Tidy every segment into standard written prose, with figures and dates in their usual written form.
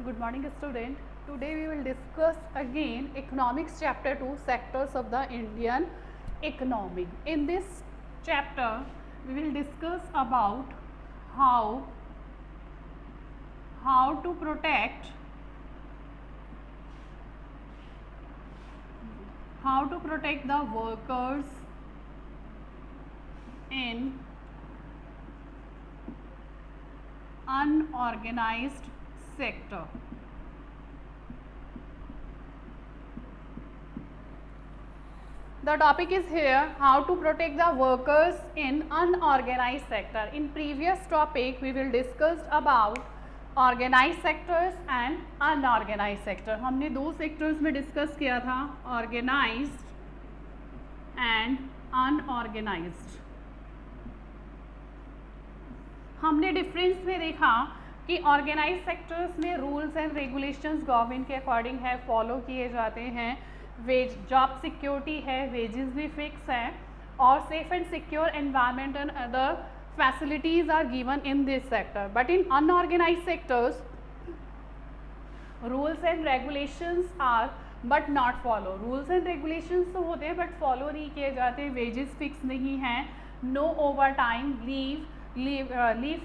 Good morning, student. Today we will discuss again economics chapter 2, sectors of the Indian economy. In this chapter we will discuss about how to protect the workers in unorganized sector. The topic is here, how to protect the workers in unorganized sector. In previous topic we will discuss about organized sectors and unorganized sector. हमने दो sectors में discuss किया था, organized and unorganized. हमने difference में देखा कि organize sectors में रूल्स एंड रेगुलेशंस गवर्नमेंट के अकॉर्डिंग है, फॉलो किए जाते हैं. वेज जॉब सिक्योरिटी है, वेजेस भी फिक्स हैं और safe and secure environment and other facilities are given in this sector. But in unorganize sectors rules and regulations are but not follow. Rules and regulations तो होते हैं but follow नहीं किए जाते. वेजेस फिक्स नहीं हैं, no over time, leave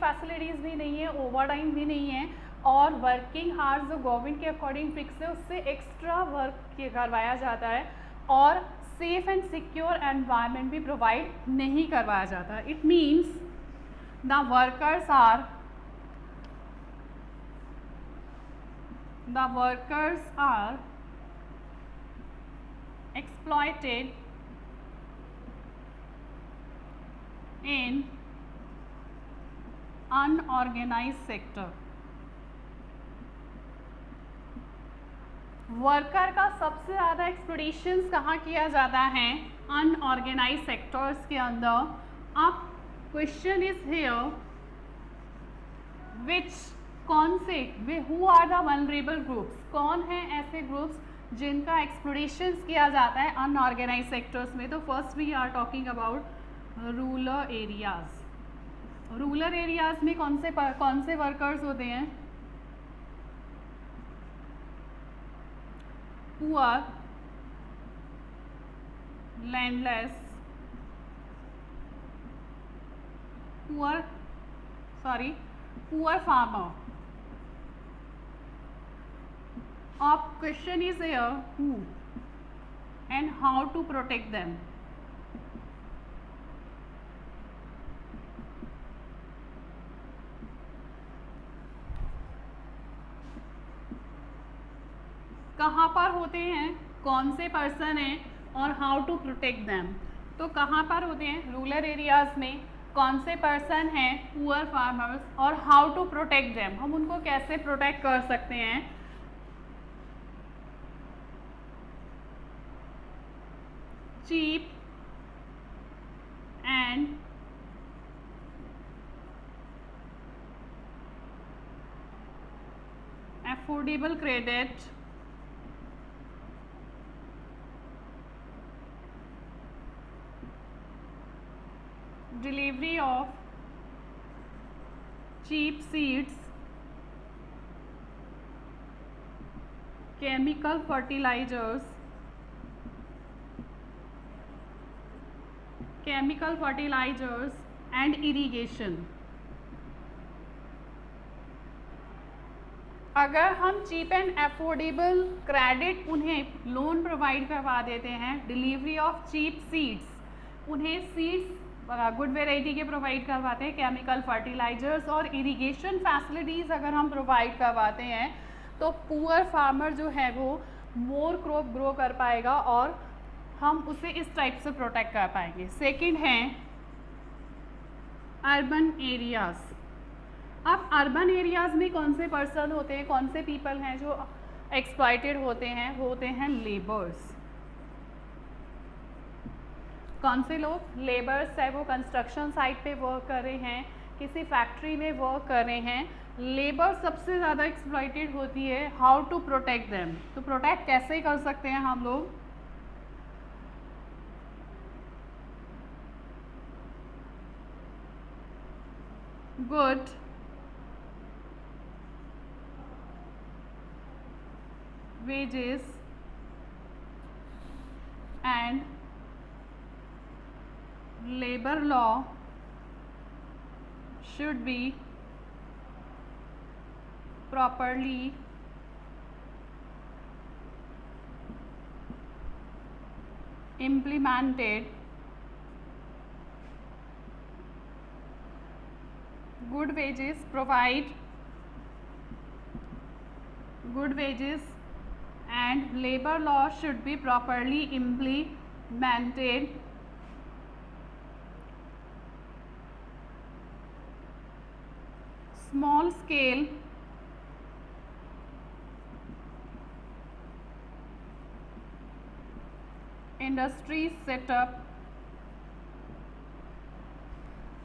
facilities भी नहीं है, ओवर टाइम भी नहीं है और वर्किंग आवर्स जो गवर्नमेंट के अकॉर्डिंग फिक्स है उससे एक्स्ट्रा वर्क करवाया जाता है और सेफ एंड सिक्योर एनवायरनमेंट भी प्रोवाइड नहीं करवाया जाता. It means the workers are exploited in unorganize sector. Worker का सबसे ज़्यादा एक्सप्लॉयटेशंस कहाँ किया जाता है? अनऑर्गेनाइज सेक्टर्स के अंदर. अब क्वेश्चन इज हियर, विच कौन से who are the vulnerable groups, कौन है ऐसे ग्रुप्स जिनका एक्सप्लॉयटेशंस किया जाता है अनऑर्गेनाइज सेक्टर्स में? तो first we are talking about rural areas. Rural areas में कौन से वर्कर्स होते हैं? Poor, landless, poor farmer. अब question is here, who and how to protect them. कहाँ पर होते हैं, कौन से पर्सन हैं और हाउ टू प्रोटेक्ट देम. तो कहाँ पर होते हैं? रूरल एरियाज में. कौन से पर्सन हैं? Poor farmers. और हाउ टू प्रोटेक्ट देम, हम उनको कैसे प्रोटेक्ट कर सकते हैं? Cheap and affordable credit, delivery of cheap seeds, chemical fertilizers and irrigation. अगर हम चीप एंड अफोर्डेबल क्रेडिट उन्हें लोन प्रोवाइड करवा देते हैं, डिलीवरी ऑफ चीप सीड्स, उन्हें सीड्स गुड वेराइटी के प्रोवाइड करवाते हैं, केमिकल फर्टिलाइजर्स और इरिगेशन फैसिलिटीज़ अगर हम प्रोवाइड करवाते हैं तो पुअर फार्मर जो है वो मोर क्रॉप ग्रो कर पाएगा और हम उसे इस टाइप से प्रोटेक्ट कर पाएंगे. सेकंड है अर्बन एरियाज. अब अर्बन एरियाज में कौन से पर्सन होते हैं, कौन से पीपल हैं जो एक्सप्लॉयटेड होते हैं? वो होते हैं लेबर्स. कौन से लोग? लेबर्स है, वो कंस्ट्रक्शन साइट पे वर्क कर रहे हैं, किसी फैक्ट्री में वर्क कर रहे हैं. लेबर सबसे ज़्यादा एक्सप्लॉयटेड होती है. हाउ टू प्रोटेक्ट देम, तो प्रोटेक्ट कैसे कर सकते हैं हम लोग? Good wages and labor law should be properly implemented. Good wages provide good wages and labor law should be properly implemented. Small scale industries set up.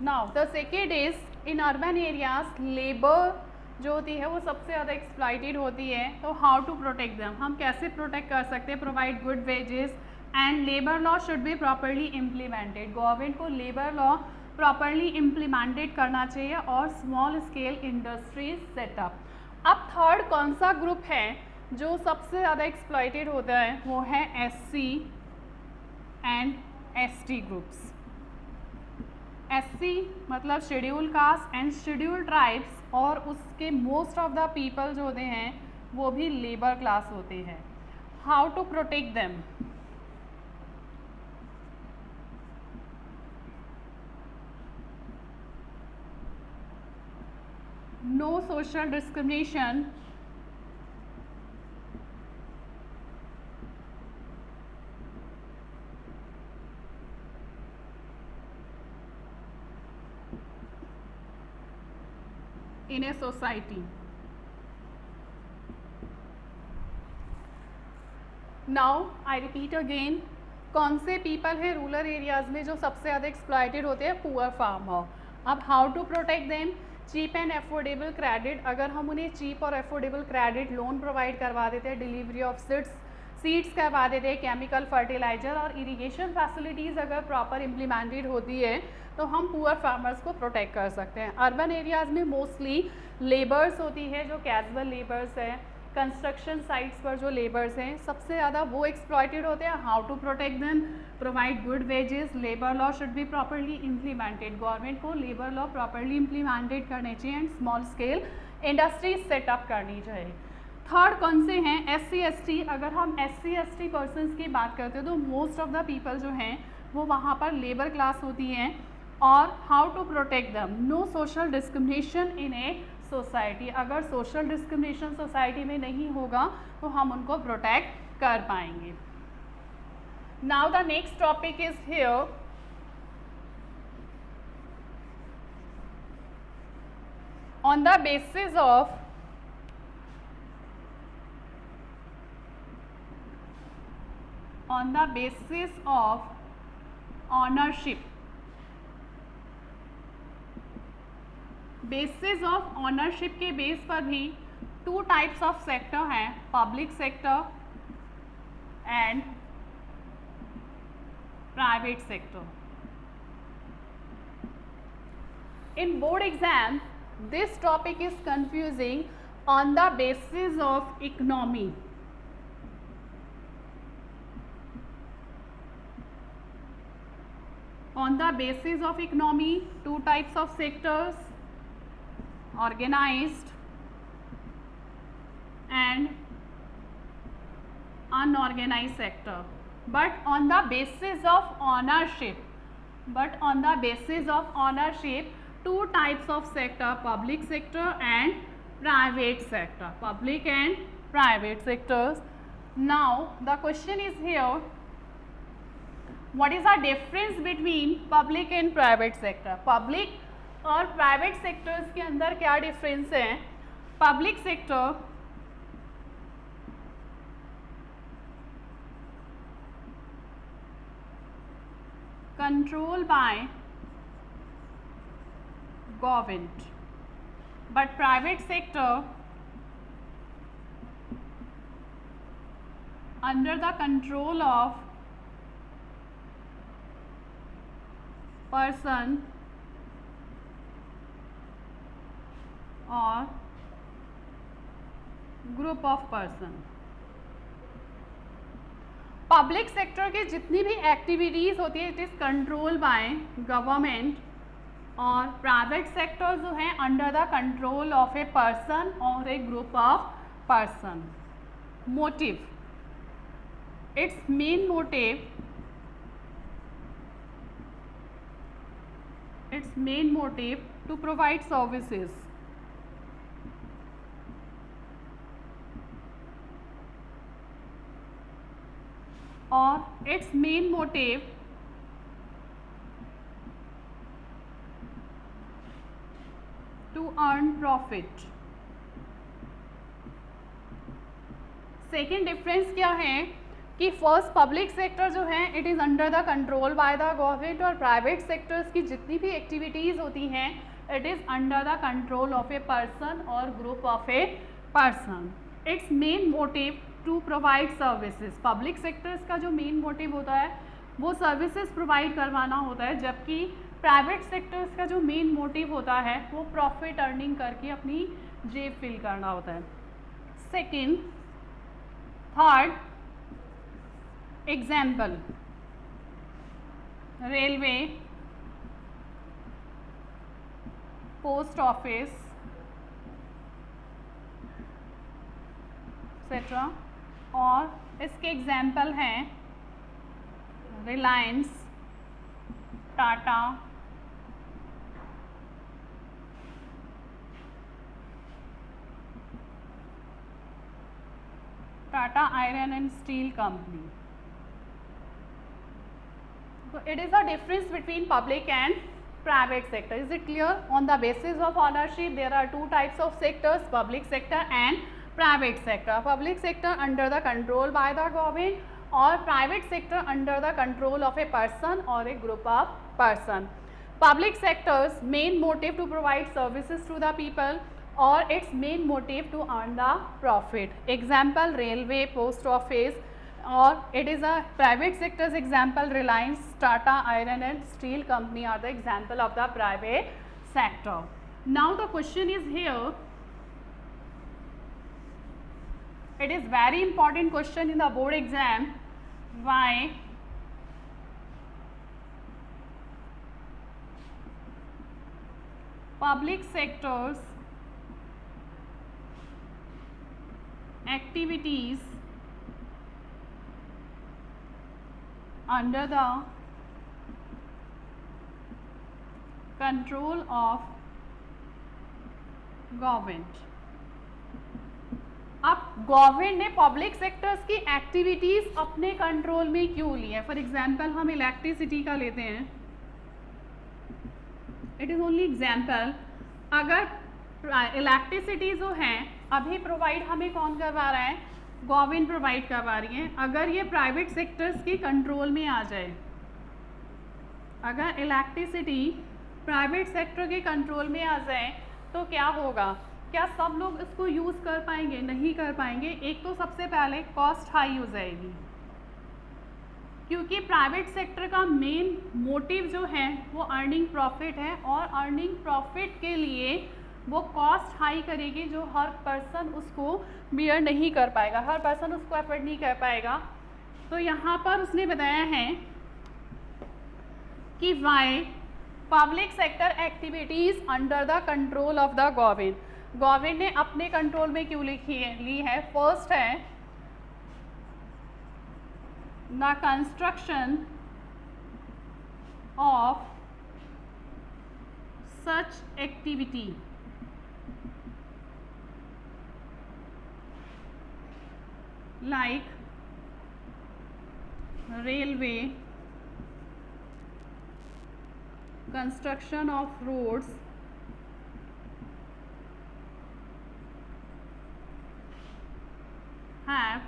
Now the second is in urban areas labor जो होती है वो सबसे ज़्यादा exploited होती है, तो how to protect them, हम कैसे प्रोटेक्ट कर सकते हैं? Provide good wages and labour law should be properly implemented, government को लेबर लॉ प्रॉपरली इम्प्लीमेंटेड करना चाहिए और स्मॉल स्केल इंडस्ट्रीज सेटअप. अब थर्ड कौन सा ग्रुप है जो सबसे ज़्यादा एक्सप्लॉइटेड होता है? वो है SC and ST groups. SC मतलब schedule caste and schedule tribes, और उसके मोस्ट ऑफ द पीपल जो होते हैं वो भी लेबर क्लास होते हैं. How to protect them? No social discrimination in a society. Now I repeat again, कौन से पीपल है रूरल एरियाज में जो सबसे ज़्यादा एक्सप्लॉइटेड होते हैं? Poor farmer. अब how to protect them? Cheap and affordable credit. अगर हम उन्हें चीप और अफोर्डेबल क्रेडिट लोन प्रोवाइड करवा देते हैं, डिलीवरी ऑफ सीड्स करवा देते हैं, केमिकल फर्टिलाइजर और इरिगेशन फैसिलिटीज़ अगर प्रॉपर इम्प्लीमेंटेड होती है तो हम पुअर फार्मर्स को प्रोटेक्ट कर सकते हैं. अर्बन एरियाज़ में मोस्टली लेबर्स होती है जो कैजुअल लेबर्स हैं, कंस्ट्रक्शन साइट्स पर जो लेबर्स हैं सबसे ज़्यादा वो एक्सप्लॉइटेड होते हैं. How to protect them? Provide good wages, labour law should be properly implemented, government को लेबर लॉ प्रॉपरली इम्प्लीमेंटेड करने चाहिए and small scale industries setup करनी चाहिए. थर्ड कौन से हैं? SC ST. अगर हम SC ST पर्सनस की बात करते हैं तो मोस्ट ऑफ द पीपल जो हैं वो वहाँ पर लेबर क्लास होती हैं. और how to protect them? No social discrimination in a society. अगर सोशल डिस्क्रिमिनेशन सोसाइटी में नहीं होगा तो हम उनको प्रोटेक्ट कर पाएंगे. Now the next topic is here. On the basis of ownership. Basis of ownership के बेस पर भी टू टाइप्स ऑफ सेक्टर हैं, public sector and private sector. In board exam this topic is confusing on the basis of economy. On the basis of economy, two types of sectors, organized and unorganized sector. But on the basis of ownership, two types of sector, public sector and private sector. Public and private sectors. Now the question is here, what is the difference between public and private sector? Public और private sectors के अंदर क्या difference है? Public sector control by government, but private sector under the control of person or group of person. Public sector के जितनी भी activities होती है it is control by government, और प्राइवेट सेक्टर जो है under the control of a person और a group of person. Motive, it's main motive, its main motive to provide services. Or its main motive to earn profit. Second difference क्या है कि first public sector जो है it is under the control by the government, और private sectors की जितनी भी activities होती हैं it is under the control of a person और group of a person. It's main motive to provide services. Public sectors का जो main motive होता है वो सर्विसेज प्रोवाइड करवाना होता है, जबकि प्राइवेट सेक्टर्स का जो मेन मोटिव होता है वो प्रॉफिट अर्निंग करके अपनी जेब फिल करना होता है. Second, third example, railway, post office etcetera, और इसके एग्जाम्पल हैं Reliance, Tata, Tata iron and steel company. So it is a difference between public and private sector. Is it clear? On the basis of ownership, there are two types of sectors: public sector and private sector. Public sector under the control by the government, or private sector under the control of a person or a group of person. Public sector's main motive to provide services to the people, or its main motive to earn the profit. Example, railway, post office. Or it is a private sector's example, Reliance, Tata Iron and Steel Company are the example of the private sector. Now the question is here, it is very important question in the board exam, why public sector's activities under the control of government. अब government ने public sectors की activities अपने control में क्यों ली है? For example हम electricity का लेते हैं, इट इज़ ओनली एग्जांपल. अगर इलेक्ट्रिसिटी जो है अभी प्रोवाइड हमें कौन करवा रहा है? गवर्नमेंट प्रोवाइड करवा रही है. अगर ये प्राइवेट सेक्टर्स के कंट्रोल में आ जाए, अगर इलेक्ट्रिसिटी प्राइवेट सेक्टर के कंट्रोल में आ जाए तो क्या होगा? क्या सब लोग इसको यूज़ कर पाएंगे? नहीं कर पाएंगे. एक तो सबसे पहले कॉस्ट हाई हो जाएगी, क्योंकि प्राइवेट सेक्टर का मेन मोटिव जो है वो अर्निंग प्रॉफिट है, और अर्निंग प्रॉफिट के लिए वो कॉस्ट हाई करेगी जो हर पर्सन उसको बियर नहीं कर पाएगा, हर पर्सन उसको एफर्ट नहीं कर पाएगा. तो यहाँ पर उसने बताया है कि why public sector activities under the control of the government. Government ने अपने कंट्रोल में क्यों ली है? फर्स्ट है the construction of such activity like railway, construction of roads, have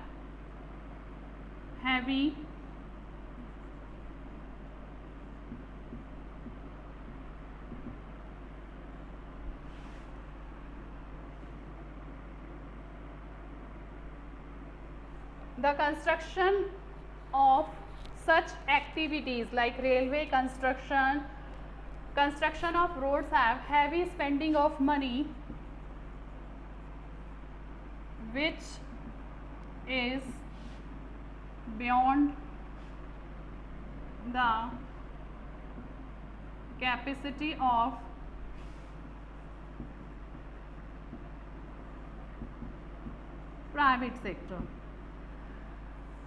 heavy the construction of such activities like railway construction of roads have heavy spending of money, which is beyond the capacity of private sector.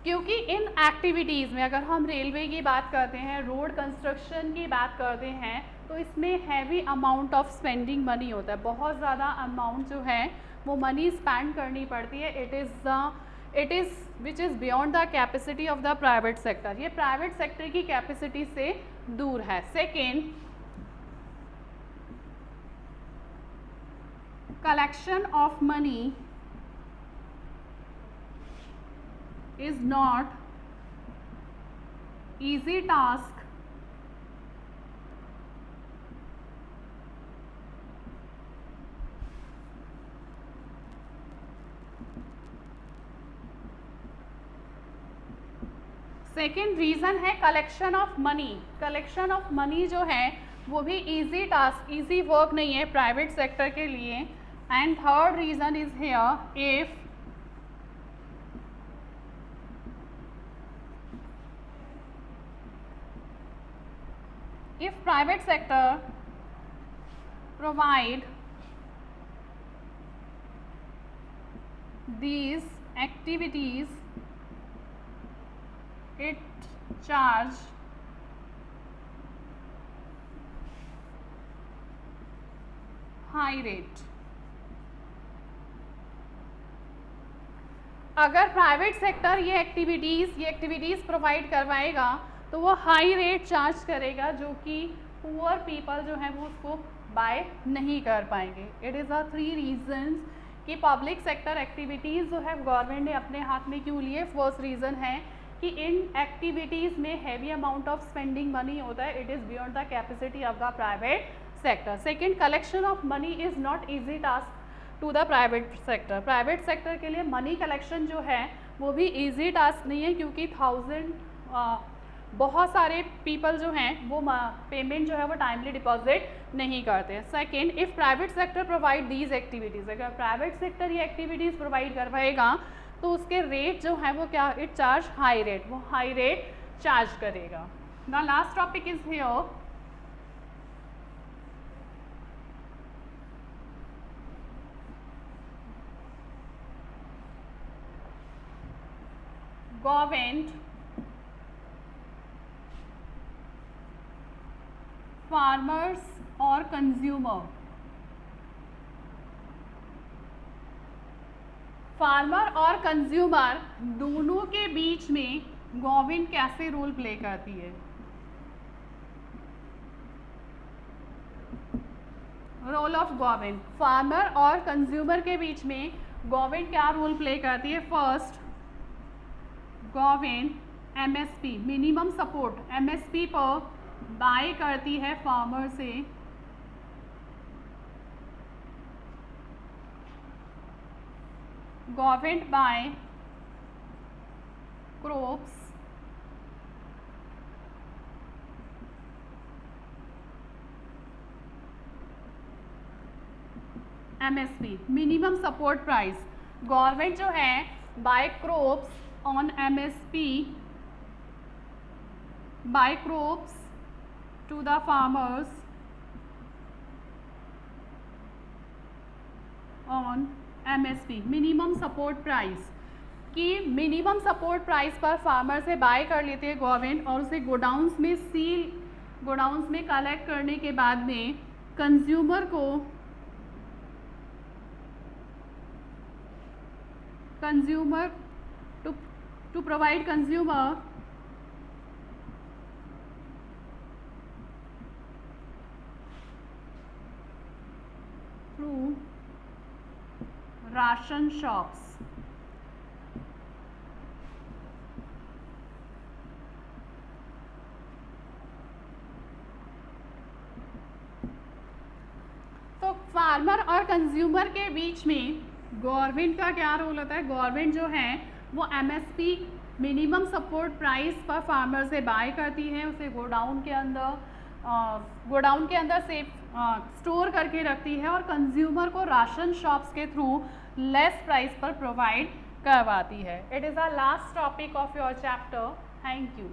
क्योंकि इन activities में अगर हम railway की बात करते हैं, road construction की बात करते हैं, तो इसमें heavy amount of spending money होता है, बहुत ज़्यादा अमाउंट जो है वो मनी स्पेंड करनी पड़ती है। It is which is beyond the capacity of the private sector, ये प्राइवेट सेक्टर की कैपेसिटी से दूर है। Second, collection of money is not easy task second reason है collection of money. Collection of money जो है वो भी इजी टास्क, इजी वर्क नहीं है प्राइवेट सेक्टर के लिए। And third reason is here, if private sector provide these activities, it charge high rate। अगर प्राइवेट सेक्टर ये एक्टिविटीज़ प्रोवाइड करवाएगा तो वो हाई रेट चार्ज करेगा, जो कि पुअर पीपल जो है वो उसको बाय नहीं कर पाएंगे। इट इज़ अ 3 रीजंस कि पब्लिक सेक्टर एक्टिविटीज़ जो है गवर्नमेंट ने अपने हाथ में क्यों लिए। फर्स्ट रीज़न है कि इन एक्टिविटीज़ में heavy amount of spending money होता है, it is beyond the capacity of the private sector. Second, collection of money is not easy task to the private sector. Private sector के लिए money collection जो है वो भी easy task नहीं है, क्योंकि बहुत सारे पीपल जो हैं वो पेमेंट जो है वो टाइमली डिपॉजिट नहीं करते। Second, if private sector provide these activities, अगर प्राइवेट सेक्टर ये एक्टिविटीज़ प्रोवाइड करवाएगा तो उसके रेट जो है वो क्या, इट चार्ज हाई रेट, वो हाई रेट चार्ज करेगा। The last topic is here, government, farmers और कंज्यूमर। फार्मर और कंज्यूमर दोनों के बीच में गवर्नमेंट कैसे रोल प्ले करती है। रोल ऑफ गवर्नमेंट, फार्मर और कंज्यूमर के बीच में गवर्नमेंट क्या रोल प्ले करती है। First, government MSP, minimum support, MSP पर बाय करती है फार्मर से। Government buy crops MSP, minimum support price. Government जो है buy crops on MSP, buy crops to the farmers on MSP, minimum support price, कि minimum support price पर farmer से buy कर लेती है गवर्नमेंट और उसे गोडाउन्स में गोडाउन्स में कलेक्ट करने के बाद में consumer to provide consumer through ration shops। तो फार्मर और कंज्यूमर के बीच में गवर्नमेंट का क्या रोल होता है। गवर्नमेंट जो है वो एमएसपी, मिनिमम सपोर्ट प्राइस पर फार्मर से बाय करती है, उसे गोडाउन के अंदर से स्टोर करके रखती है और कंज्यूमर को राशन शॉप्स के थ्रू लेस प्राइस पर प्रोवाइड करवाती है. It is the last topic of your chapter. Thank you.